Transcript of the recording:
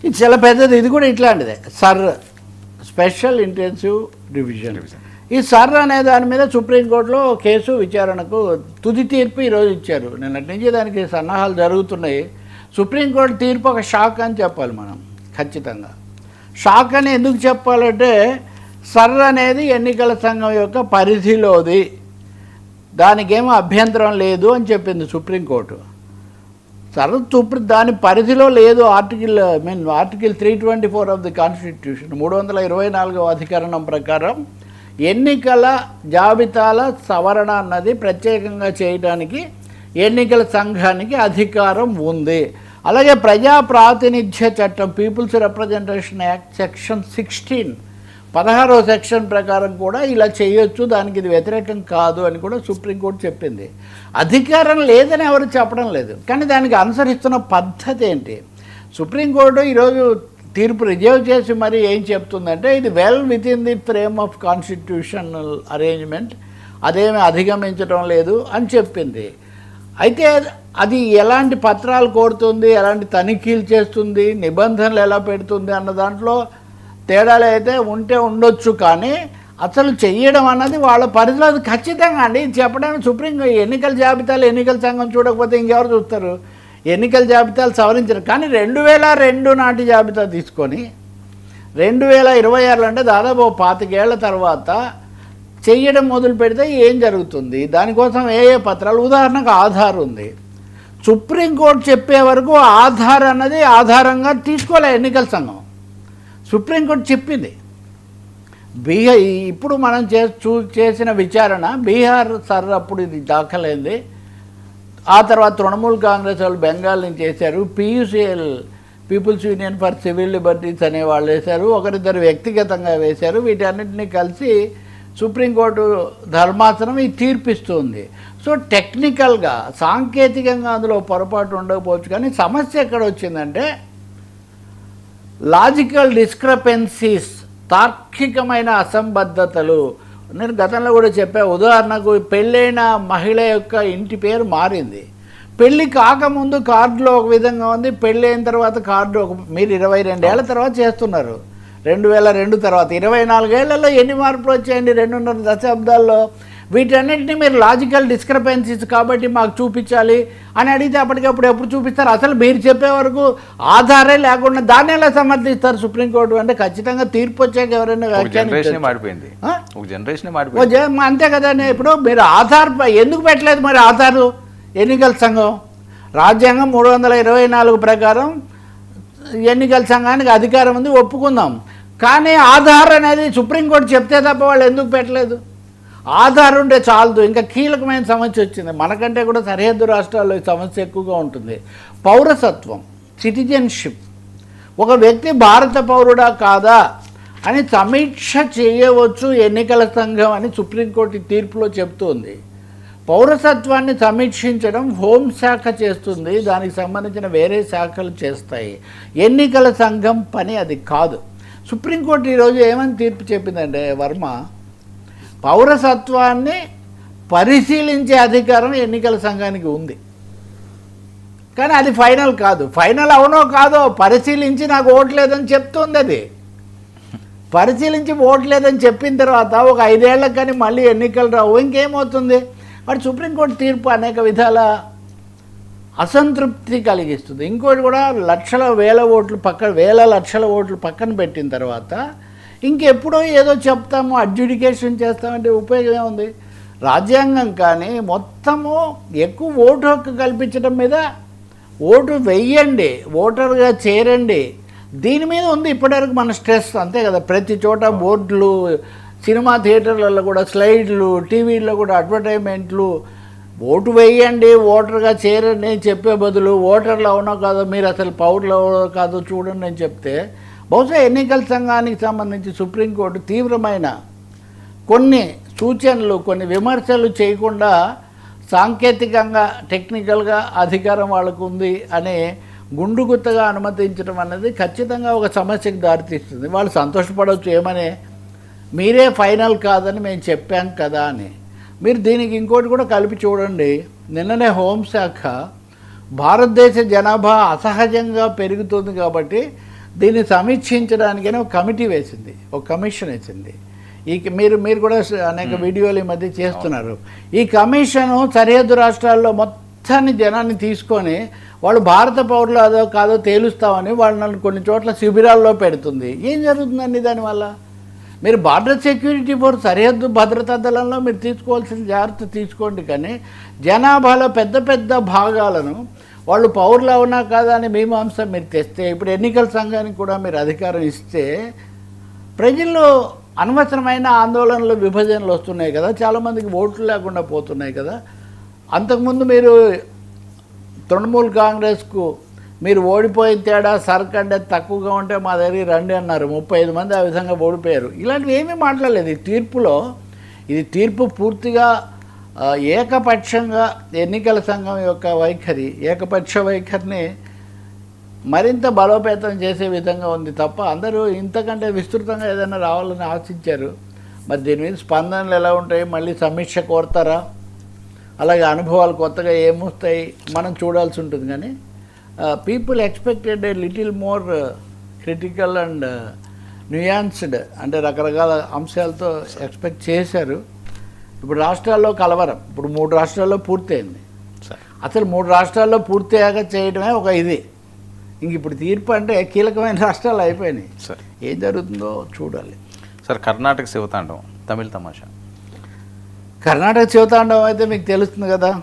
ఇది చాలా పెద్దది. ఇది కూడా ఇట్లాంటిదే, సర్ స్పెషల్ ఇంటెన్సివ్ రివిజన్. ఈ సర్ అనే దాని మీద సుప్రీంకోర్టులో కేసు విచారణకు తుది తీర్పు ఈరోజు ఇచ్చారు. నిన్నటి నుంచి దానికి సన్నాహాలు జరుగుతున్నాయి. సుప్రీంకోర్టు తీర్పు ఒక షాక్ అని చెప్పాలి మనం. ఖచ్చితంగా షాక్ అని ఎందుకు చెప్పాలంటే, సర్ అనేది ఎన్నికల సంఘం యొక్క పరిధిలోది, దానికేమో అభ్యంతరం లేదు అని చెప్పింది సుప్రీంకోర్టు. సర్ దాని పరిధిలో లేదు. ఆర్టికల్ 324 ఆఫ్ ది కాన్స్టిట్యూషన్ 324వ అధికరణం ప్రకారం ఎన్నికల జాబితాల సవరణ అన్నది ప్రత్యేకంగా చేయడానికి ఎన్నికల సంఘానికి అధికారం ఉంది. అలాగే ప్రజా ప్రాతినిధ్య చట్టం పీపుల్స్ రిప్రజెంటేషన్ యాక్ట్ సెక్షన్ 16 16వ సెక్షన్ ప్రకారం కూడా ఇలా చేయొచ్చు, దానికి ఇది వ్యతిరేకం కాదు అని కూడా సుప్రీంకోర్టు చెప్పింది. అధికారం లేదని ఎవరు చెప్పడం లేదు, కానీ దానికి అనుసరిస్తున్న పద్ధతి ఏంటి? సుప్రీంకోర్టు ఈరోజు తీర్పు రిజర్వ్ చేసి మరి ఏం చెప్తుందంటే, ఇది well with in the frame of constitutional arrangement, అదేమి అధిగమించడం లేదు అని చెప్పింది. అయితే అది ఎలాంటి పత్రాలు కోరుతుంది, ఎలాంటి తనిఖీలు చేస్తుంది, నిబంధనలు ఎలా పెడుతుంది అన్న దాంట్లో తేడాలు అయితే ఉంటే ఉండొచ్చు, కానీ అసలు చెయ్యడం అన్నది వాళ్ళ పరిధిలో అది ఖచ్చితంగా అండి. చెప్పడానికి ఎన్నికల జాబితాలు ఎన్నికల సంఘం చూడకపోతే ఇంకెవరు చూస్తారు? ఎన్నికల జాబితాలు సవరించారు, కానీ 2002 నాటి జాబితా తీసుకొని 2026 అంటే దాదాపు 25 ఏళ్ల తర్వాత చెయ్యడం మొదలు పెడితే ఏం జరుగుతుంది? దానికోసం ఏ పత్రాలు, ఉదాహరణకు ఆధార్ ఉంది. సుప్రీంకోర్టు చెప్పే వరకు ఆధార్ అన్నది ఆధారంగా తీసుకోలే ఎన్నికల సంఘం. సుప్రీంకోర్టు చెప్పింది. ఇప్పుడు మనం చేసిన విచారణ బీహార్ సర్ అప్పుడు ఇది దాఖలైంది. ఆ తర్వాత తృణమూల్ కాంగ్రెస్ వాళ్ళు బెంగాల్ నుంచి చేశారు, PUCL people's union for civil liberties అనే వాళ్ళు వేశారు, ఒకరిద్దరు వ్యక్తిగతంగా వేశారు. వీటన్నిటిని కలిసి సుప్రీంకోర్టు ధర్మాసనం ఈ తీర్పిస్తుంది. సో టెక్నికల్గా సాంకేతికంగా అందులో పొరపాటు ఉండకపోవచ్చు, కానీ సమస్య ఎక్కడ వచ్చిందంటే లాజికల్ డిస్క్రపెన్సీస్, తార్కికమైన అసంబద్ధతలు. నేను గతంలో కూడా చెప్పా, ఉదాహరణకు పెళ్ళైన మహిళ యొక్క ఇంటి పేరు మారింది. పెళ్ళి కాకముందు కార్డులో ఒక విధంగా ఉంది, పెళ్ళైన తర్వాత కార్డు మీరు 22 ఏళ్ల తర్వాత చేస్తున్నారు. 2002 తర్వాత 24 ఏళ్లలో ఎన్ని మార్పులు వచ్చాయండి 2.5 దశాబ్దాల్లో? వీటన్నిటిని మీరు లాజికల్ డిస్క్రపెన్సీస్ కాబట్టి మాకు చూపించాలి అని అడిగితే అప్పటికప్పుడు ఎప్పుడు చూపిస్తారు? అసలు మీరు చెప్పే వరకు ఆధారే లేకుండా దాన్ని ఎలా సమర్థిస్తారు సుప్రీంకోర్టు? అంటే ఖచ్చితంగా తీర్పు వచ్చాక ఎవరైనా అంతే కదండి. ఇప్పుడు మీరు ఆధార్ ఎందుకు పెట్టలేదు మరి? ఆధారు ఎన్నికల సంఘం రాజ్యాంగం 324 ప్రకారం ఎన్నికల సంఘానికి అధికారం ఉంది, ఒప్పుకుందాం. కానీ ఆధార్ అనేది సుప్రీంకోర్టు చెప్తే తప్ప వాళ్ళు ఎందుకు పెట్టలేదు? ఆధార్ ఉంటే చాలదు. ఇంకా కీలకమైన సమస్య వచ్చింది, మనకంటే కూడా సరిహద్దు రాష్ట్రాల్లో ఈ సమస్య ఎక్కువగా ఉంటుంది. పౌరసత్వం, సిటిజన్షిప్. ఒక వ్యక్తి భారత పౌరుడా కాదా అని సమీక్ష చేయవచ్చు ఎన్నికల సంఘం అని సుప్రీంకోర్టు తీర్పులో చెప్తుంది. పౌరసత్వాన్ని సమీక్షించడం హోంశాఖ చేస్తుంది, దానికి సంబంధించిన వేరే శాఖలు చేస్తాయి. ఎన్నికల సంఘం పని అది కాదు. సుప్రీంకోర్టు ఈరోజు ఏమని తీర్పు చెప్పిందంటే, వర్మ, పౌరసత్వాన్ని పరిశీలించే అధికారం ఎన్నికల సంఘానికి ఉంది, కానీ అది ఫైనల్ కాదు. ఫైనల్ అవునో కాదో పరిశీలించి నాకు ఓట్లేదని చెప్తుంది. అది పరిశీలించి ఓట్లేదని చెప్పిన తర్వాత ఒక 5 ఏళ్ళకి కానీ మళ్ళీ ఎన్నికలు రావు, ఇంకేమవుతుంది? మరి సుప్రీంకోర్టు తీర్పు అనేక విధాల అసంతృప్తి కలిగిస్తుంది. ఇంకోటి కూడా వేల లక్షల ఓట్లు పక్కన పెట్టిన తర్వాత ఇంకెప్పుడో ఏదో చెప్తాము, అడ్జుడికేషన్ చేస్తామంటే ఉపయోగం ఏముంది? రాజ్యాంగం కానీ మొత్తము ఎక్కువ ఓటు హక్కు కల్పించడం మీద, ఓటు వెయ్యండి, ఓటర్గా చేరండి, దీని మీద ఉంది ఇప్పటివరకు మన స్ట్రెస్. అంతే కదా, ప్రతి చోట బోర్డులు, సినిమా థియేటర్లలో కూడా స్లైడ్లు, టీవీల్లో కూడా అడ్వర్టైజ్మెంట్లు, ఓటు వేయండి, ఓటర్గా చేరండి అని చెప్పే బదులు ఓటర్లు అవునో కాదో, మీరు అసలు పౌరులు అవునో కాదో చూడండి అని చెప్తే, బహుశా ఎన్నికల సంఘానికి సంబంధించి సుప్రీంకోర్టు తీవ్రమైన కొన్ని సూచనలు, కొన్ని విమర్శలు చేయకుండా సాంకేతికంగా, టెక్నికల్గా అధికారం వాళ్ళకు ఉంది అనే గుండుగుత్తగా అనుమతించడం అనేది ఖచ్చితంగా ఒక సమస్యకు దారితీస్తుంది. వాళ్ళు సంతోషపడవచ్చు, ఏమని, మీరే ఫైనల్ కాదని మేము చెప్పాం కదా అని. మీరు దీనికి ఇంకోటి కూడా కలిపి చూడండి. నిన్ననే హోంశాఖ భారతదేశ జనాభా అసహజంగా పెరుగుతుంది కాబట్టి దీన్ని సమీక్షించడానికనే ఒక కమిటీ వేసింది, ఒక కమిషన్ వేసింది. మీరు కూడా అనేక వీడియోలు ఈ మధ్య చేస్తున్నారు. ఈ కమిషను సరిహద్దు రాష్ట్రాల్లో మొత్తాన్ని జనాన్ని తీసుకొని వాళ్ళు భారత పౌరులు అదో కాదో తేలుస్తామని వాళ్ళని కొన్ని చోట్ల శిబిరాల్లో పెడుతుంది. ఏం జరుగుతుందండి దానివల్ల? మీరు బార్డర్ సెక్యూరిటీ ఫోర్స్ సరిహద్దు భద్రతా దళంలో మీరు తీసుకోవాల్సిన జాగ్రత్త తీసుకోండి, కానీ జనాభాలో పెద్ద పెద్ద భాగాలను వాళ్ళు పౌరులు అవునా కాదా అని మీమాంస మీరు తెస్తే, ఇప్పుడు ఎన్నికల సంఘానికి కూడా మీరు అధికారం ఇస్తే ప్రజల్లో అనవసరమైన ఆందోళనలు విభజనలు వస్తున్నాయి కదా, చాలామందికి ఓట్లు లేకుండా పోతున్నాయి కదా. అంతకుముందు మీరు తృణమూల్ కాంగ్రెస్కు మీరు ఓడిపోయిన తేడా సర్కంటే తక్కువగా ఉంటే మా దగ్గర రండి అన్నారు, 35 మంది ఆ విధంగా ఓడిపోయారు. ఇలాంటివి ఏమీ మాట్లాడలేదు ఈ తీర్పులో. ఇది తీర్పు పూర్తిగా ఏకపక్షంగా ఎన్నికల సంఘం యొక్క వైఖరి, ఏకపక్ష వైఖరిని మరింత బలోపేతం చేసే విధంగా ఉంది తప్ప అందరూ ఇంతకంటే విస్తృతంగా ఏదైనా రావాలని ఆశించారు. మరి దీని మీద స్పందనలు ఎలా ఉంటాయి, మళ్ళీ సమీక్ష కోరతారా, అలాగే అనుభవాలు కొత్తగా ఏమొస్తాయి మనం చూడాల్సి ఉంటుంది. కానీ people expected a little more critical and nuanced, అంటే రకరకాల అంశాలతో ఎక్స్పెక్ట్ చేశారు. ఇప్పుడు రాష్ట్రాల్లో కలవరం, ఇప్పుడు 3 రాష్ట్రాల్లో పూర్తయింది. అసలు 3 రాష్ట్రాల్లో పూర్తయ్యాక చేయడమే ఒక ఇది. ఇంక ఇప్పుడు తీర్పు అంటే కీలకమైన రాష్ట్రాలు అయిపోయినాయి. ఏం జరుగుతుందో చూడాలి. సార్, కర్ణాటక శివతాండవం, తమిళ తమాషా. కర్ణాటక శివతాండవం అయితే మీకు తెలుస్తుంది కదా.